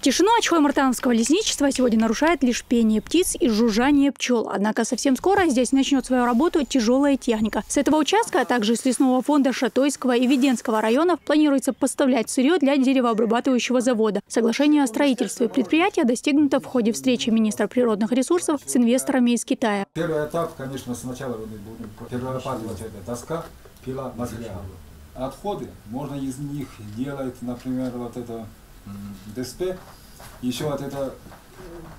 Тишину Ачхой-Мартановского лесничества сегодня нарушает лишь пение птиц и жужжание пчел. Однако совсем скоро здесь начнет свою работу тяжелая техника. С этого участка, а также с лесного фонда Шатойского и Веденского районов планируется поставлять сырье для деревообрабатывающего завода. Соглашение о строительстве предприятия достигнуто в ходе встречи министра природных ресурсов с инвесторами из Китая. Первый этап, конечно, сначала мы будем перерабатывать это доска, пила, материалы. Отходы, можно из них делать, например, вот это ДСП, еще вот это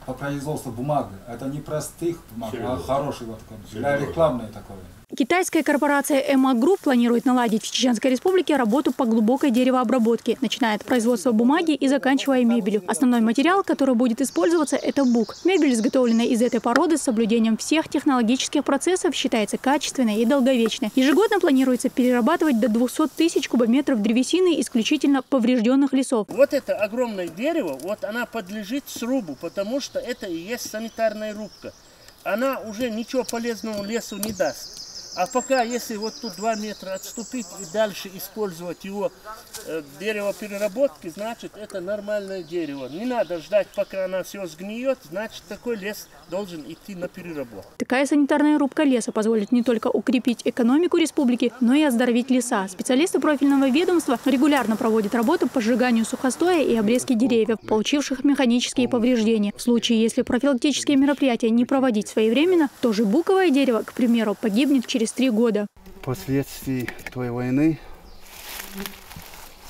по производству бумаги. Это не простых бумаг, а хороший вот для рекламной такой. Китайская корпорация Emma Group планирует наладить в Чеченской Республике работу по глубокой деревообработке, начиная от производства бумаги и заканчивая мебелью. Основной материал, который будет использоваться, это бук. Мебель, изготовленная из этой породы с соблюдением всех технологических процессов, считается качественной и долговечной. Ежегодно планируется перерабатывать до 200 тысяч кубометров древесины исключительно поврежденных лесов. Вот это огромное дерево, вот она подлежит срубу, потому что это и есть санитарная рубка. Она уже ничего полезного лесу не даст. А пока, если вот тут 2 метра отступить и дальше использовать его деревопереработки, значит, это нормальное дерево. Не надо ждать, пока она все сгниет, значит, такой лес должен идти на переработку. Такая санитарная рубка леса позволит не только укрепить экономику республики, но и оздоровить леса. Специалисты профильного ведомства регулярно проводят работу по сжиганию сухостоя и обрезке деревьев, получивших механические повреждения. В случае, если профилактические мероприятия не проводить своевременно, то же буковое дерево, к примеру, погибнет через 3 года. Последствий той войны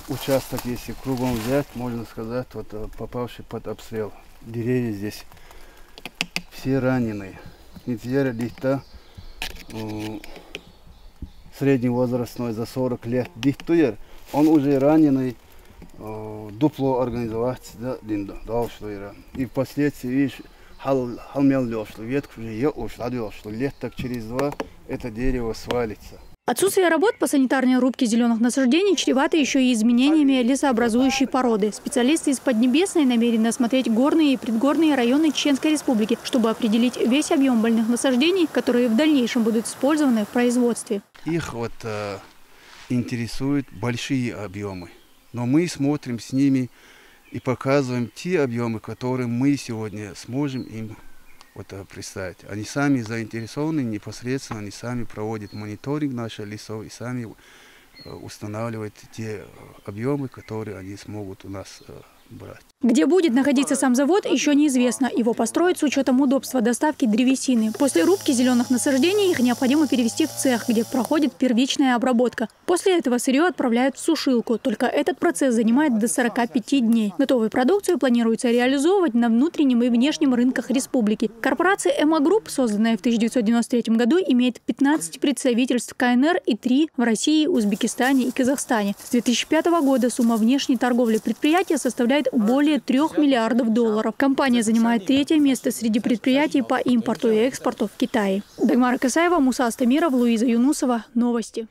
участок, если кругом взять, можно сказать, вот попавший под обстрел. Деревья здесь все раненые. Средневозрастной за 40 лет. Он уже раненый, дупло организовать, и впоследствии, видишь, ветку уже ушла, что лет так через 2 это дерево свалится. Отсутствие работ по санитарной рубке зеленых насаждений чревато еще и изменениями лесообразующей породы. Специалисты из Поднебесной намерены осмотреть горные и предгорные районы Чеченской Республики, чтобы определить весь объем больных насаждений, которые в дальнейшем будут использованы в производстве. Их интересуют большие объемы, но мы смотрим с ними и показываем те объемы, которые мы сегодня сможем им представить. Они сами заинтересованы непосредственно, они сами проводят мониторинг наших лесов и сами устанавливают те объемы, которые они смогут у нас брать. Где будет находиться сам завод, еще неизвестно. Его построят с учетом удобства доставки древесины. После рубки зеленых насаждений их необходимо перевести в цех, где проходит первичная обработка. После этого сырье отправляют в сушилку. Только этот процесс занимает до 45 дней. Готовую продукцию планируется реализовывать на внутреннем и внешнем рынках республики. Корпорация Emma Group, созданная в 1993 году, имеет 15 представительств в КНР и 3 в России, Узбекистане и Казахстане. С 2005 года сумма внешней торговли предприятия составляет более 3 миллиардов долларов. Компания занимает 3-е место среди предприятий по импорту и экспорту в Китае. Дагмара Касаева, Муса Астамиров, Луиза Юнусова. Новости.